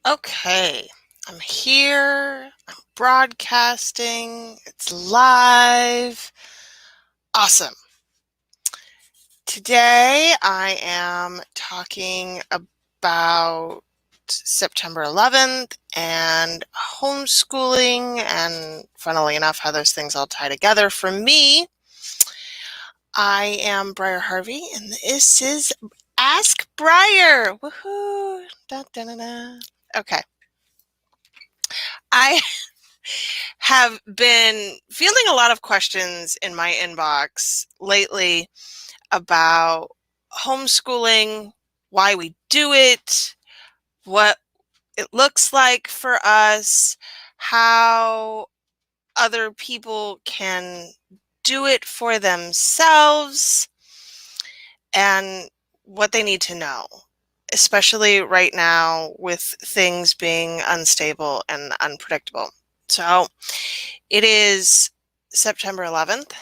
Okay, I'm here. I'm broadcasting. It's live. Awesome. Today I am talking about September 11th and homeschooling, and funnily enough, how those things all tie together. For me, I am Briar Harvey, and this is Ask Briar. Woohoo! Da, da, da, da. Okay. I have been fielding a lot of questions in my inbox lately about homeschooling, why we do it, what it looks like for us, how other people can do it for themselves, and what they need to know, especially right now with things being unstable and unpredictable. So it is September 11th,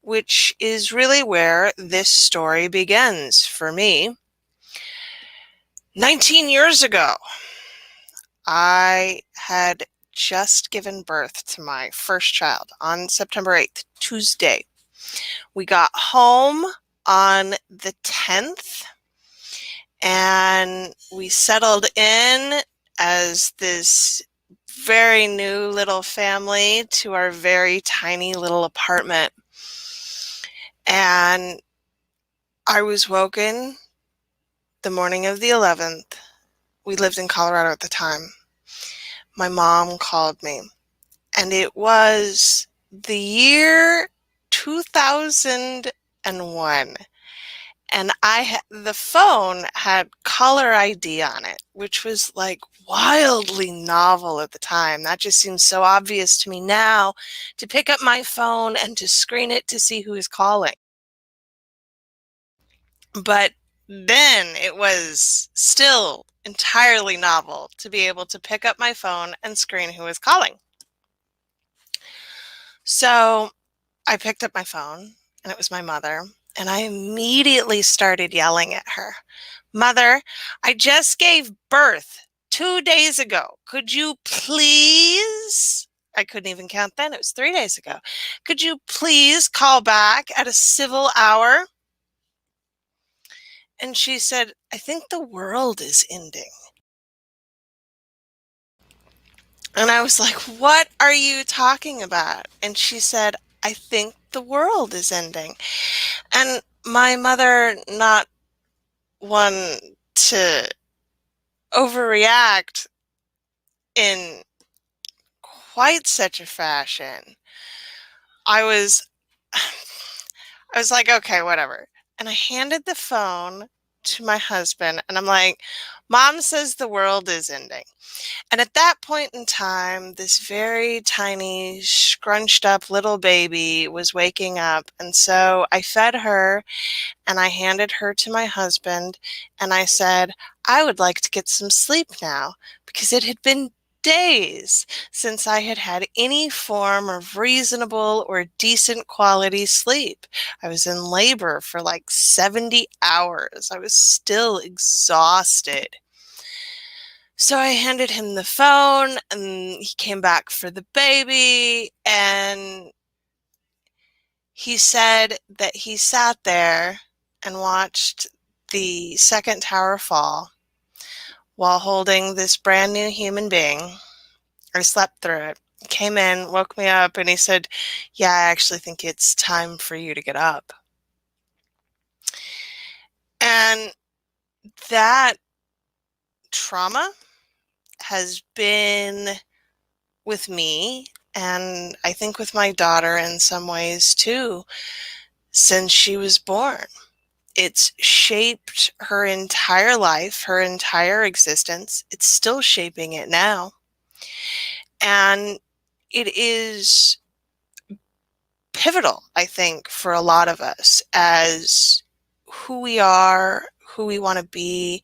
which is really where this story begins for me. 19 years ago, I had just given birth to my first child on September 8th, Tuesday. We got home on the 10th, and we settled in as this very new little family to our very tiny little apartment. And I was woken the morning of the 11th. We lived in Colorado at the time. My mom called me, and it was the year 2001. And the phone had caller ID on it, which was like wildly novel at the time. That just seems so obvious to me now, to pick up my phone and to screen it to see who is calling. But then it was still entirely novel to be able to pick up my phone and screen who was calling. So I picked up my phone, and it was my mother, and I immediately started yelling at her. "Mother, I just gave birth 2 days ago. Could you please?" I couldn't even count then. It was 3 days ago. "Could you please call back at a civil hour?" And she said, "I think the world is ending." And I was like, "What are you talking about?" And she said, "I think the world is ending." And my mother, not one to overreact in quite such a fashion, I was I was like, "Okay, whatever." And I handed the phone to my husband, and I'm like, "Mom says the world is ending." And at that point in time, this very tiny, scrunched up little baby was waking up. And so I fed her, and I handed her to my husband, and I said, "I would like to get some sleep now," because it had been days since I had had any form of reasonable or decent quality sleep. I was in labor for like 70 hours. I was still exhausted. So I handed him the phone, and he came back for the baby, and he said that he sat there and watched the second tower fall while holding this brand new human being. I slept through it. He came in, woke me up, and he said, "Yeah, I actually think it's time for you to get up." And that trauma has been with me, and I think with my daughter in some ways too, since she was born. It's shaped her entire life, her entire existence. It's still shaping it now. And it is pivotal, I think, for a lot of us as who we are, who we want to be.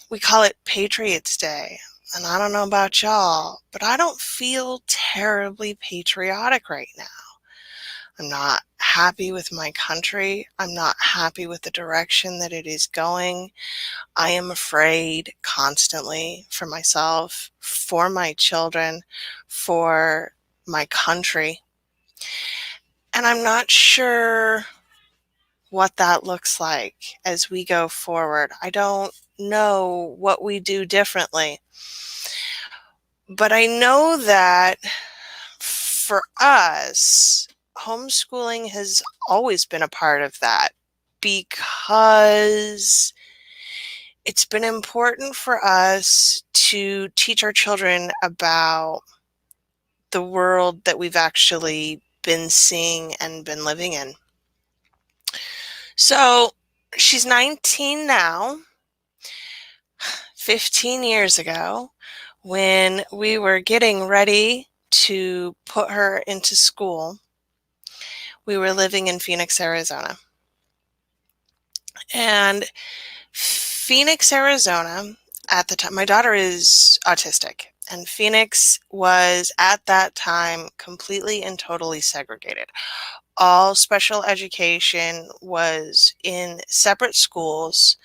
We call it Patriots Day. And I don't know about y'all, but I don't feel terribly patriotic right now. I'm not happy with my country. I'm not happy with the direction that it is going. I am afraid constantly for myself, for my children, for my country. And I'm not sure what that looks like as we go forward. I don't know what we do differently. But I know that for us, homeschooling has always been a part of that because it's been important for us to teach our children about the world that we've actually been seeing and been living in. So she's 19 now. 15 years ago, when we were getting ready to put her into school, we were living in Phoenix, Arizona. And Phoenix, Arizona, at the time, my daughter is autistic, and Phoenix was at that time completely and totally segregated. All special education was in separate schools.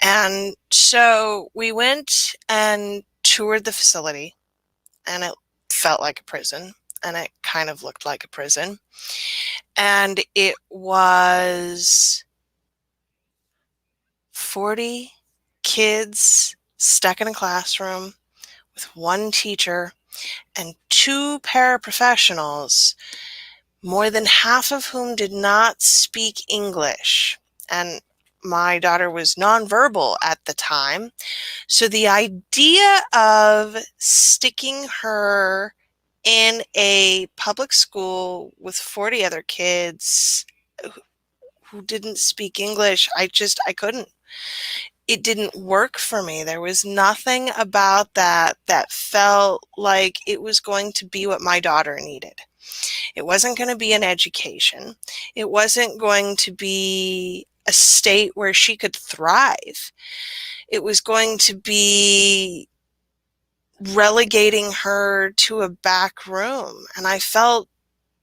And so we went and toured the facility, and it felt like a prison, and it kind of looked like a prison. And it was 40 kids stuck in a classroom with one teacher and two paraprofessionals, more than half of whom did not speak English. And my daughter was nonverbal at the time. So the idea of sticking her in a public school with 40 other kids who didn't speak English, I couldn't. It didn't work for me. There was nothing about that that felt like it was going to be what my daughter needed. It wasn't going to be an education. It wasn't going to be a state where she could thrive. It was going to be relegating her to a back room. And I felt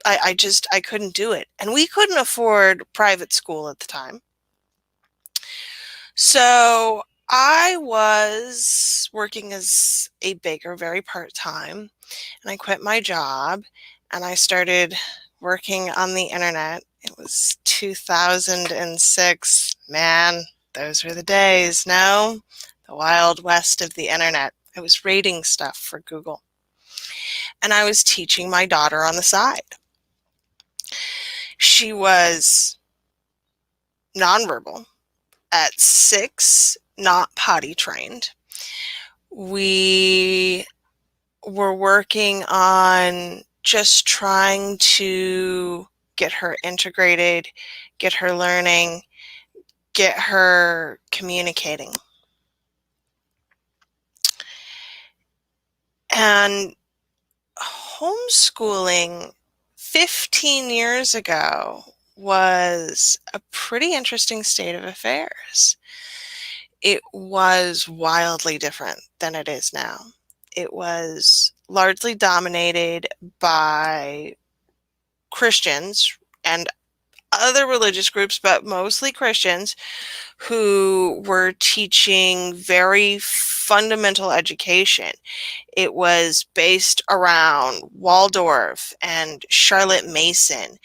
I couldn't do it. And we couldn't afford private school at the time. So I was working as a baker very part-time, and I quit my job and I started working on the internet. It was 2006. Man, those were the days, no? The wild west of the internet. I was rating stuff for Google. And I was teaching my daughter on the side. She was nonverbal at 6, not potty trained. We were working on just trying to get her integrated, get her learning, get her communicating. And homeschooling 15 years ago was a pretty interesting state of affairs. It was wildly different than it is now. It was largely dominated by Christians and other religious groups, but mostly Christians, who were teaching very fundamental education. It was based around Waldorf and Charlotte Mason,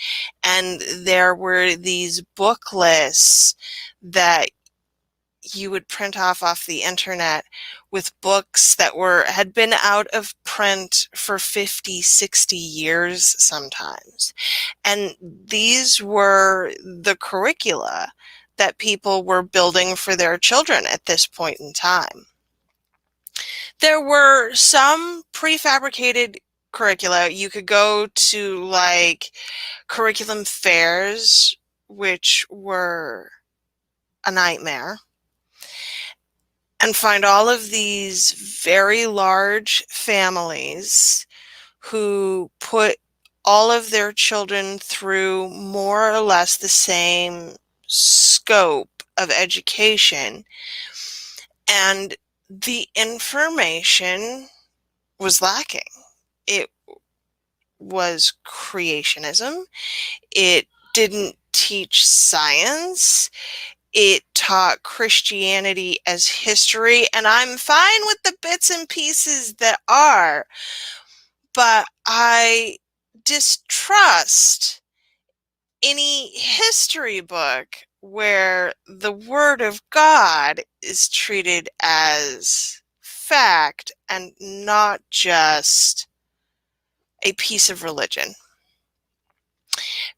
and there were these book lists that you would print off the internet with books that had been out of print for 50, 60 years sometimes. And these were the curricula that people were building for their children at this point in time. There were some prefabricated curricula. You could go to like curriculum fairs, which were a nightmare, and find all of these very large families who put all of their children through more or less the same scope of education. And the information was lacking. It was creationism. It didn't teach science. It taught Christianity as history, and I'm fine with the bits and pieces that are, but I distrust any history book where the Word of God is treated as fact and not just a piece of religion.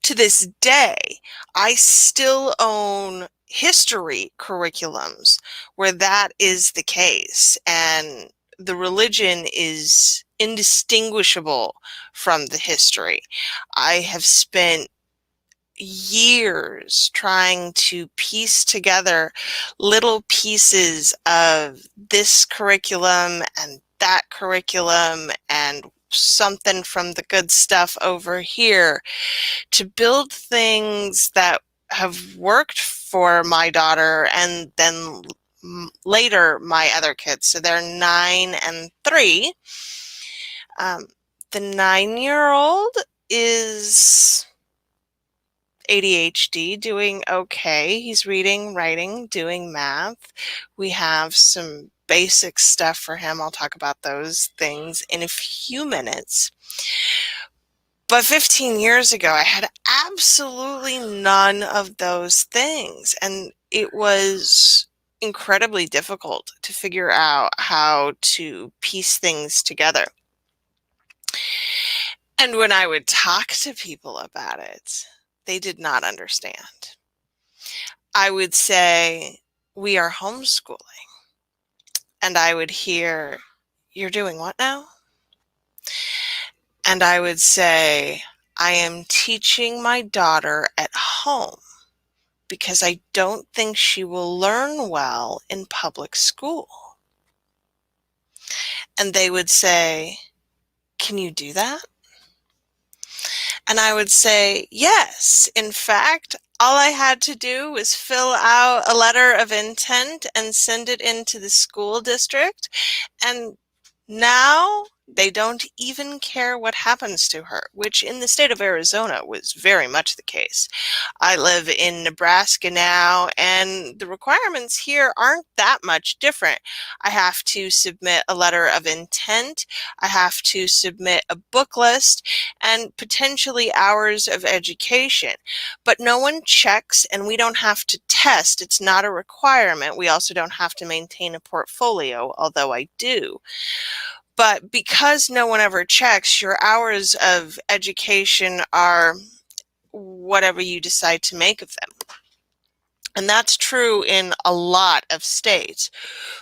To this day, I still own history curriculums where that is the case, and the religion is indistinguishable from the history. I have spent years trying to piece together little pieces of this curriculum and that curriculum and something from the good stuff over here to build things that have worked for my daughter and then later my other kids. So they're 9 and 3. The 9-year-old is ADHD, doing okay. He's reading, writing, doing math. We have some basic stuff for him. I'll talk about those things in a few minutes. But 15 years ago, I had absolutely none of those things. And it was incredibly difficult to figure out how to piece things together. And when I would talk to people about it, they did not understand. I would say, we are homeschooling. And I would hear, you're doing what now? And I would say, I am teaching my daughter at home because I don't think she will learn well in public school. And they would say, can you do that? And I would say, yes. In fact, all I had to do was fill out a letter of intent and send it into the school district. And now they don't even care what happens to her, which in the state of Arizona was very much the case. I live in Nebraska now, and the requirements here aren't that much different. I have to submit a letter of intent, I have to submit a book list, and potentially hours of education. But no one checks, and we don't have to test. It's not a requirement. We also don't have to maintain a portfolio, although I do. But because no one ever checks, your hours of education are whatever you decide to make of them. And that's true in a lot of states.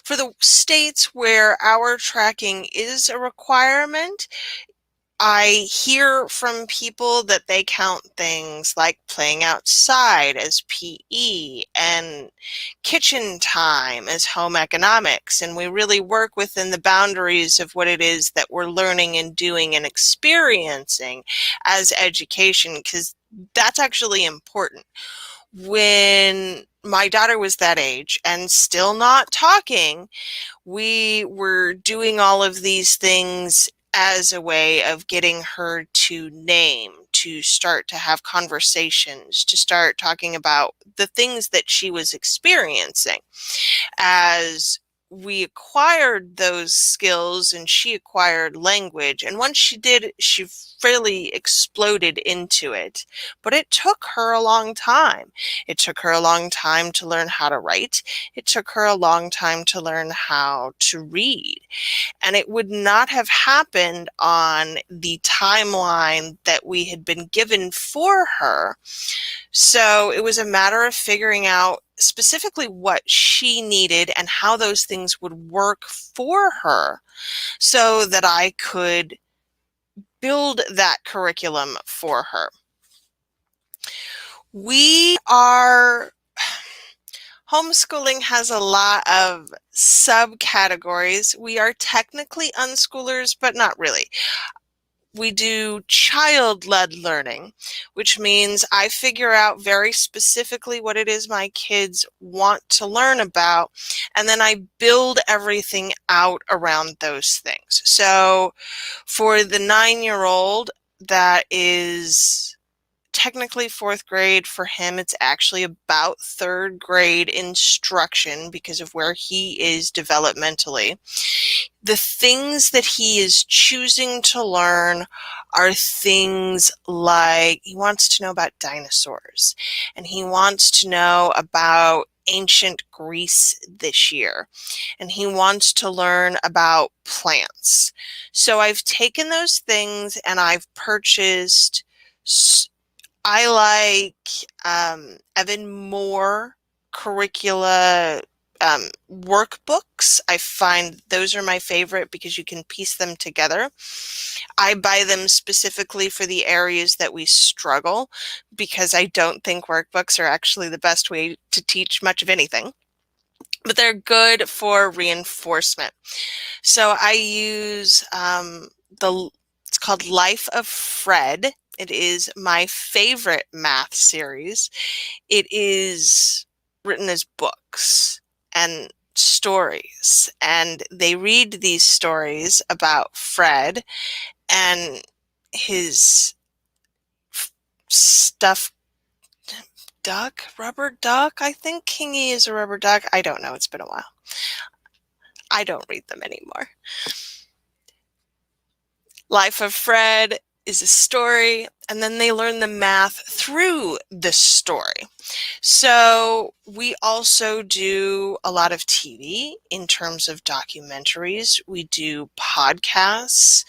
For the states where hour tracking is a requirement, I hear from people that they count things like playing outside as PE and kitchen time as home economics. And we really work within the boundaries of what it is that we're learning and doing and experiencing as education, because that's actually important. When my daughter was that age and still not talking, we were doing all of these things as a way of getting her to name, to start to have conversations, to start talking about the things that she was experiencing. As we acquired those skills and she acquired language, and once she did, she fairly exploded into it. But it took her a long time. It took her a long time to learn how to write. It took her a long time to learn how to read. And it would not have happened on the timeline that we had been given for her. So it was a matter of figuring out specifically what she needed and how those things would work for her so that I could build that curriculum for her. Homeschooling has a lot of subcategories. We are technically unschoolers, but not really. We do child-led learning, which means I figure out very specifically what it is my kids want to learn about, and then I build everything out around those things. So for the 9-year-old that is technically fourth grade. For him, it's actually about third grade instruction because of where he is developmentally. The things that he is choosing to learn are things like he wants to know about dinosaurs, and he wants to know about ancient Greece this year, and he wants to learn about plants. So I've taken those things and I've purchased, I like Evan Moore curricula workbooks. I find those are my favorite because you can piece them together. I buy them specifically for the areas that we struggle because I don't think workbooks are actually the best way to teach much of anything, but they're good for reinforcement. So I use it's called Life of Fred. It is my favorite math series. It is written as books and stories, and they read these stories about Fred and his stuffed duck, rubber duck. I think Kingy is a rubber duck. I don't know. It's been a while. I don't read them anymore. Life of Fred is a story, and then they learn the math through the story. So we also do a lot of TV in terms of documentaries. We do podcasts,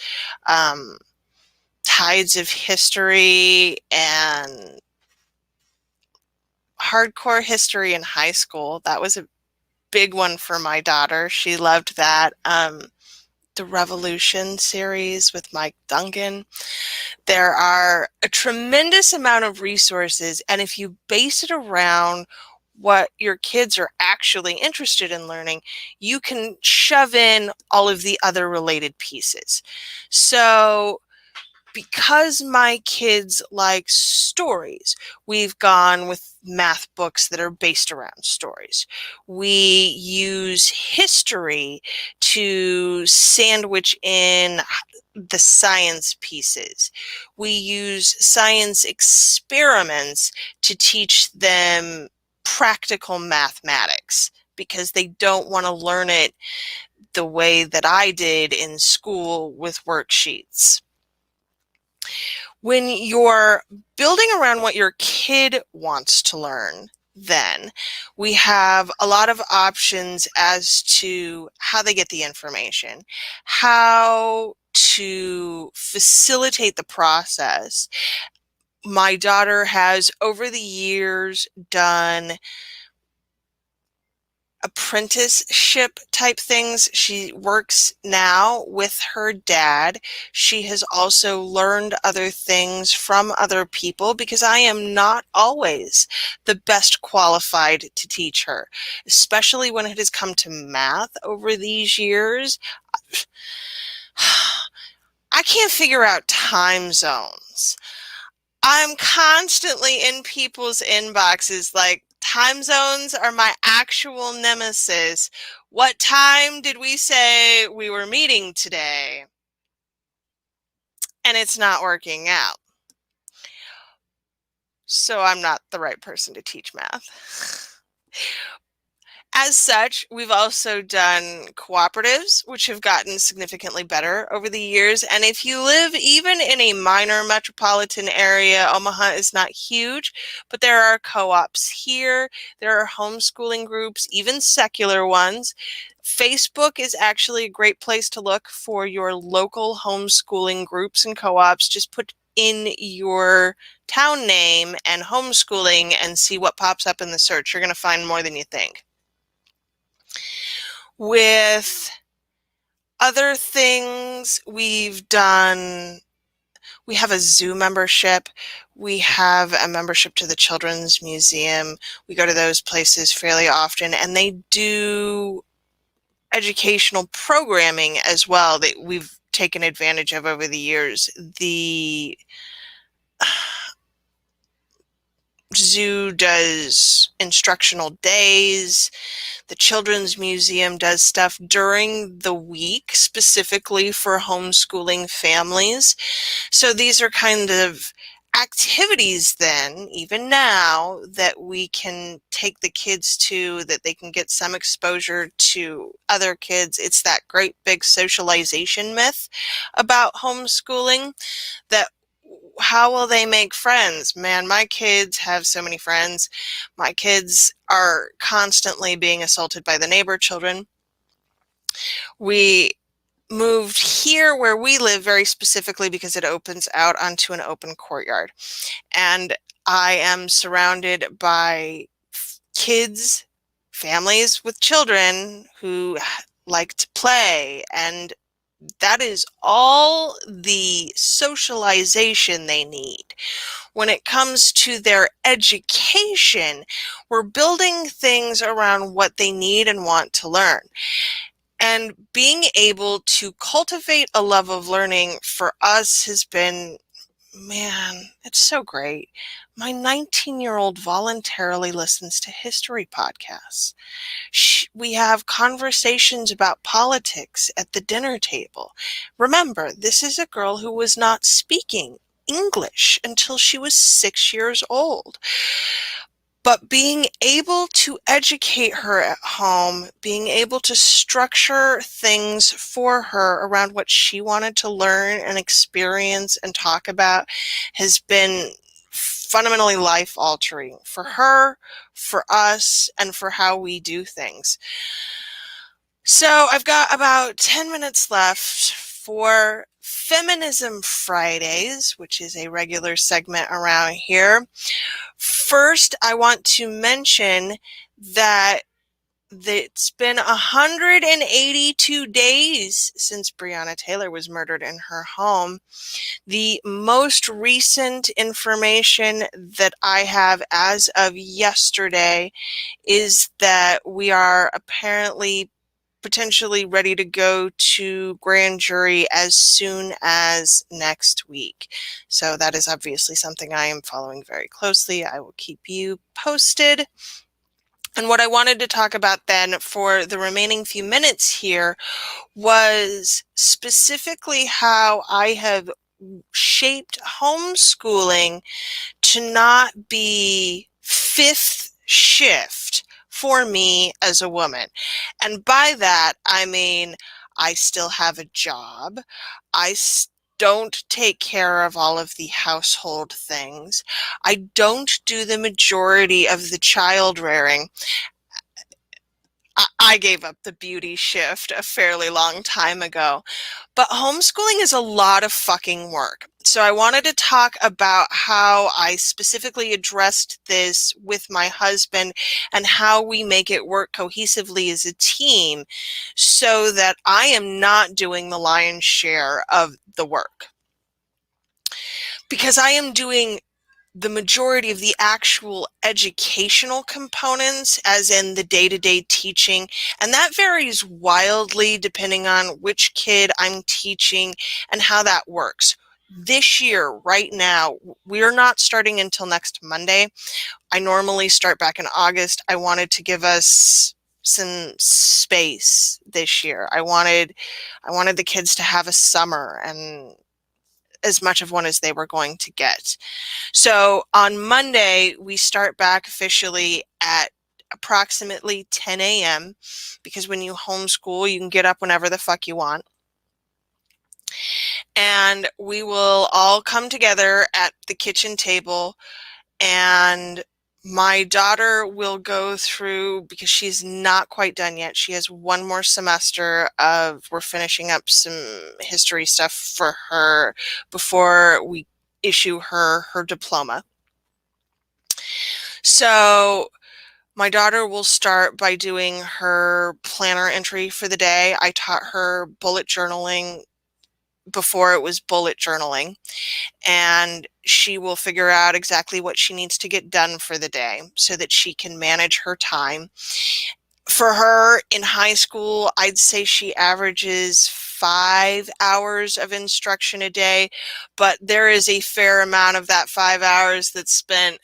Tides of History, and hardcore history in high school. That was a big one for my daughter. She loved that. The Revolution series with Mike Duncan. There are a tremendous amount of resources, and if you base it around what your kids are actually interested in learning, you can shove in all of the other related pieces. So because my kids like stories, we've gone with math books that are based around stories. We use history to sandwich in the science pieces. We use science experiments to teach them practical mathematics because they don't want to learn it the way that I did in school with worksheets. When you're building around what your kid wants to learn, then we have a lot of options as to how they get the information, how to facilitate the process. My daughter has over the years done apprenticeship type things. She works now with her dad. She has also learned other things from other people because I am not always the best qualified to teach her, especially when it has come to math over these years. I can't figure out time zones. I'm constantly in people's inboxes like, time zones are my actual nemesis. What time did we say we were meeting today? And it's not working out. So I'm not the right person to teach math. As such, we've also done cooperatives, which have gotten significantly better over the years. And if you live even in a minor metropolitan area, Omaha is not huge, but there are co-ops here. There are homeschooling groups, even secular ones. Facebook is actually a great place to look for your local homeschooling groups and co-ops. Just put in your town name and homeschooling and see what pops up in the search. You're going to find more than you think. With other things we've done, we have a zoo membership. We have a membership to the Children's Museum. We go to those places fairly often, and they do educational programming as well that we've taken advantage of over the years. The zoo does instructional days. The Children's Museum does stuff during the week specifically for homeschooling families. So these are kind of activities then, even now, that we can take the kids to, that they can get some exposure to other kids. It's that great big socialization myth about homeschooling, that how will they make friends? Man, my kids have so many friends. My kids are constantly being assaulted by the neighbor children. We moved here where we live very specifically because it opens out onto an open courtyard. And I am surrounded by kids, families with children who like to play, and that is all the socialization they need. When it comes to their education, we're building things around what they need and want to learn. And being able to cultivate a love of learning for us has been, man, it's so great. My 19-year-old voluntarily listens to history podcasts. We have conversations about politics at the dinner table. Remember, this is a girl who was not speaking English until she was 6 years old. But being able to educate her at home, being able to structure things for her around what she wanted to learn and experience and talk about has been fundamentally life-altering for her, for us, and for how we do things. So I've got about 10 minutes left for Feminism Fridays, which is a regular segment around here. First, I want to mention that it's been 182 days since Breonna Taylor was murdered in her home. The most recent information that I have as of yesterday is that we are apparently potentially ready to go to grand jury as soon as next week. So that is obviously something I am following very closely. I will keep you posted. And what I wanted to talk about then for the remaining few minutes here was specifically how I have shaped homeschooling to not be fifth shift for me as a woman. And by that, I mean, I still have a job. I don't take care of all of the household things. I don't do the majority of the child rearing. I gave up the beauty shift a fairly long time ago. But homeschooling is a lot of fucking work. So I wanted to talk about how I specifically addressed this with my husband and how we make it work cohesively as a team so that I am not doing the lion's share of the work. Because I am doing the majority of the actual educational components, as in the day-to-day teaching, and that varies wildly depending on which kid I'm teaching and how that works. This year, right now, we're not starting until next Monday. I normally start back in August. I wanted to give us some space this year. I wanted the kids to have a summer and as much of one as they were going to get. So on Monday, we start back officially at approximately 10 a.m. because when you homeschool, you can get up whenever the fuck you want. And we will all come together at the kitchen table, and my daughter will go through, because she's not quite done yet. She has one more semester of, we're finishing up some history stuff for her before we issue her diploma. So my daughter will start by doing her planner entry for the day. I taught her bullet journaling before it was bullet journaling, and she will figure out exactly what she needs to get done for the day so that she can manage her time. For her in high school, I'd say she averages 5 hours of instruction a day, but there is a fair amount of that 5 hours that's spent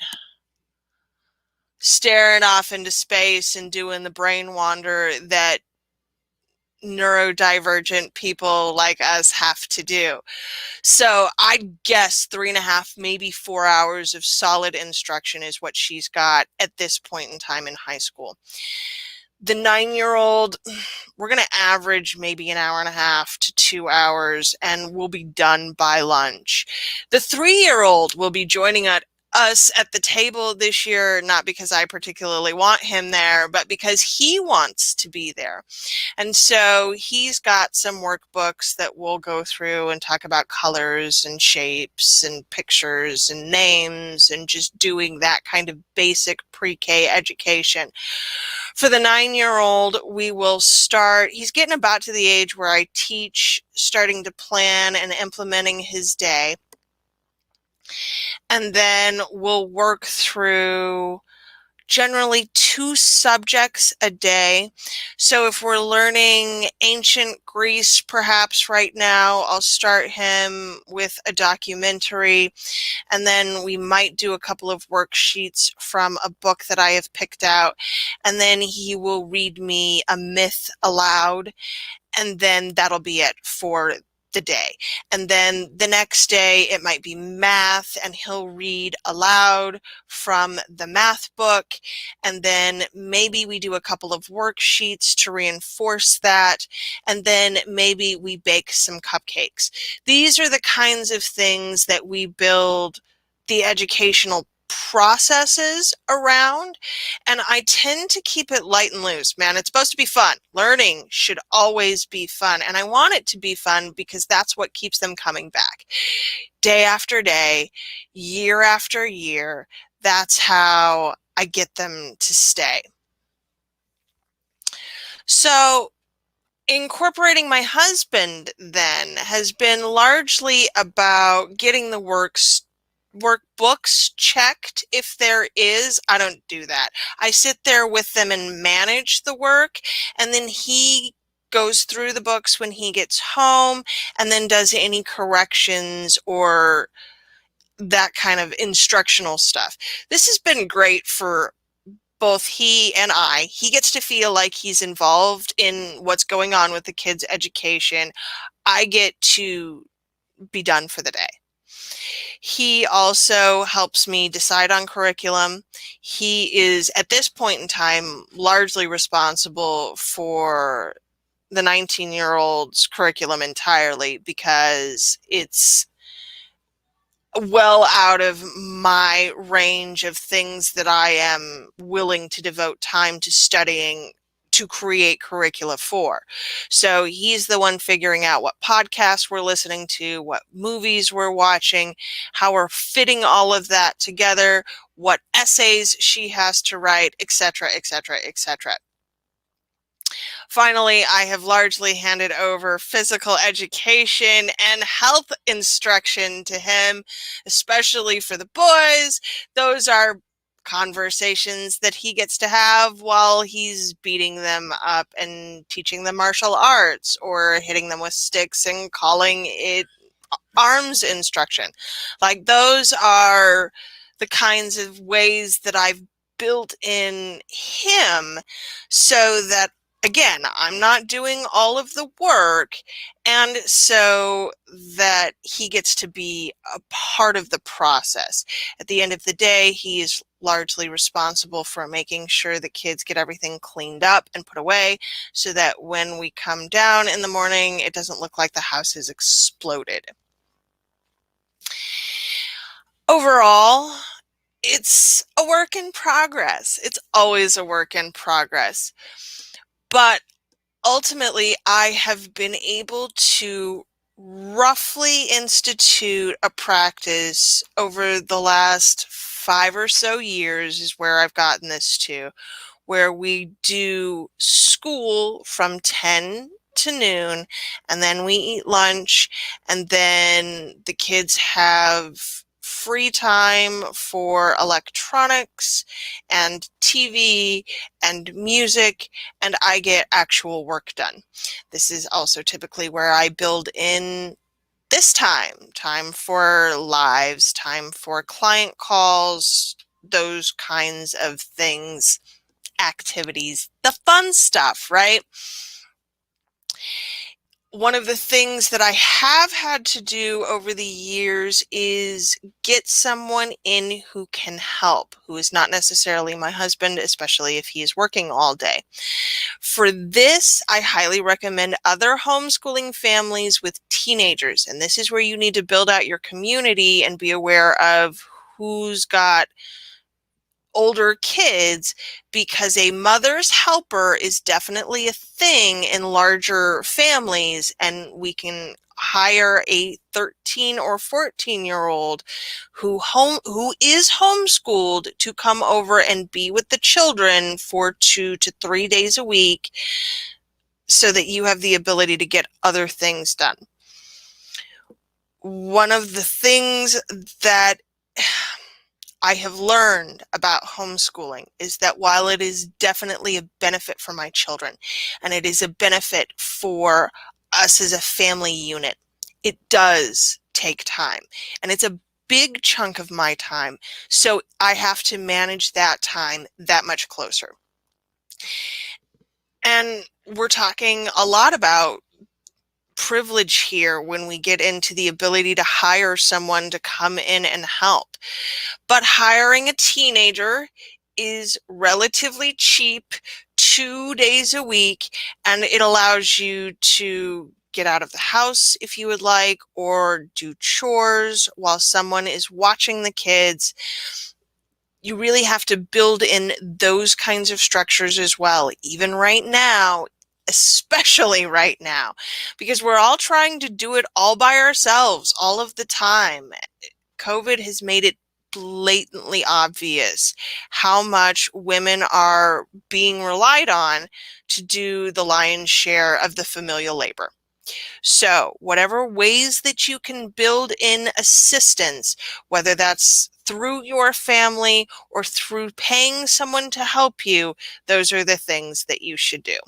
staring off into space and doing the brain wander that neurodivergent people like us have to do. So I guess 3.5, maybe 4 hours of solid instruction is what she's got at this point in time in high school. The 9-year-old, we're going to average maybe 1.5 to 2 hours, and we'll be done by lunch. The 3-year-old will be joining us at the table this year, not because I particularly want him there, but because he wants to be there. And so he's got some workbooks that we'll go through and talk about colors and shapes and pictures and names and just doing that kind of basic pre-K education. For the 9-year-old, we will start, he's getting about to the age where I teach starting to plan and implementing his day. And then we'll work through generally 2 subjects a day. So if we're learning ancient Greece, perhaps right now, I'll start him with a documentary, and then we might do a couple of worksheets from a book that I have picked out, and then he will read me a myth aloud, and then that'll be it for the day. And then the next day it might be math, and he'll read aloud from the math book, and then maybe we do a couple of worksheets to reinforce that, and then maybe we bake some cupcakes. These are the kinds of things that we build the educational processes around, and I tend to keep it light and loose. Man, it's supposed to be fun. Learning should always be fun, and I want it to be fun because that's what keeps them coming back. Day after day, year after year, that's how I get them to stay. So incorporating my husband then has been largely about getting the workbooks checked. If there is, I don't do that. I sit there with them and manage the work, and then he goes through the books when he gets home and then does any corrections or that kind of instructional stuff. This has been great for both he and I. He gets to feel like he's involved in what's going on with the kids' education. I get to be done for the day. He also helps me decide on curriculum. He is, at this point in time, largely responsible for the 19-year-old's curriculum entirely because it's well out of my range of things that I am willing to devote time to studying to create curricula for. So he's the one figuring out what podcasts we're listening to, what movies we're watching, how we're fitting all of that together, what essays she has to write, etc., etc., etc. Finally, I have largely handed over physical education and health instruction to him, especially for the boys. Those are conversations that he gets to have while he's beating them up and teaching them martial arts or hitting them with sticks and calling it arms instruction. Like, those are the kinds of ways that I've built in him so that, again, I'm not doing all of the work, and so that he gets to be a part of the process. At the end of the day, he is largely responsible for making sure the kids get everything cleaned up and put away so that when we come down in the morning, it doesn't look like the house has exploded. Overall, it's a work in progress. It's always a work in progress. But ultimately, I have been able to roughly institute a practice over the last 5 or so years is where I've gotten this to, where we do school from 10 to noon, and then we eat lunch, and then the kids have free time for electronics and TV and music, and I get actual work done. This is also typically where I build in this time for lives, time for client calls, those kinds of things, activities, the fun stuff, right? One of the things that I have had to do over the years is get someone in who can help, who is not necessarily my husband, especially if he is working all day. For this, I highly recommend other homeschooling families with teenagers. And this is where you need to build out your community and be aware of who's got older kids, because a mother's helper is definitely a thing in larger families, and we can hire a 13 or 14-year-old who is homeschooled to come over and be with the children for 2 to 3 days a week, so that you have the ability to get other things done. One of the things that I have learned about homeschooling is that while it is definitely a benefit for my children, and it is a benefit for us as a family unit, it does take time, and it's a big chunk of my time. So I have to manage that time that much closer. And we're talking a lot about privilege here when we get into the ability to hire someone to come in and help. But hiring a teenager is relatively cheap, 2 days a week, and it allows you to get out of the house if you would like, or do chores while someone is watching the kids. You really have to build in those kinds of structures as well, even right now, especially right now, because we're all trying to do it all by ourselves all of the time. COVID has made it blatantly obvious how much women are being relied on to do the lion's share of the familial labor. So whatever ways that you can build in assistance, whether that's through your family or through paying someone to help you, those are the things that you should do.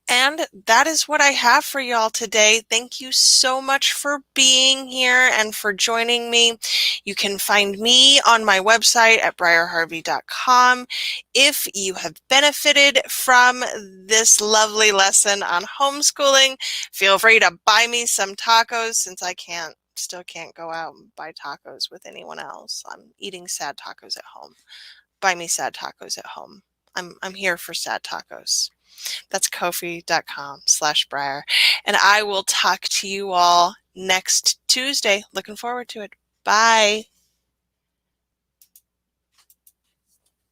And that is what I have for y'all today. Thank you so much for being here and for joining me. You can find me on my website at briarharvey.com. If you have benefited from this lovely lesson on homeschooling, feel free to buy me some tacos, since I still can't go out and buy tacos with anyone else. I'm eating sad tacos at home. Buy me sad tacos at home. I'm here for sad tacos. That's ko-fi.com/Briar. And I will talk to you all next Tuesday. Looking forward to it. Bye.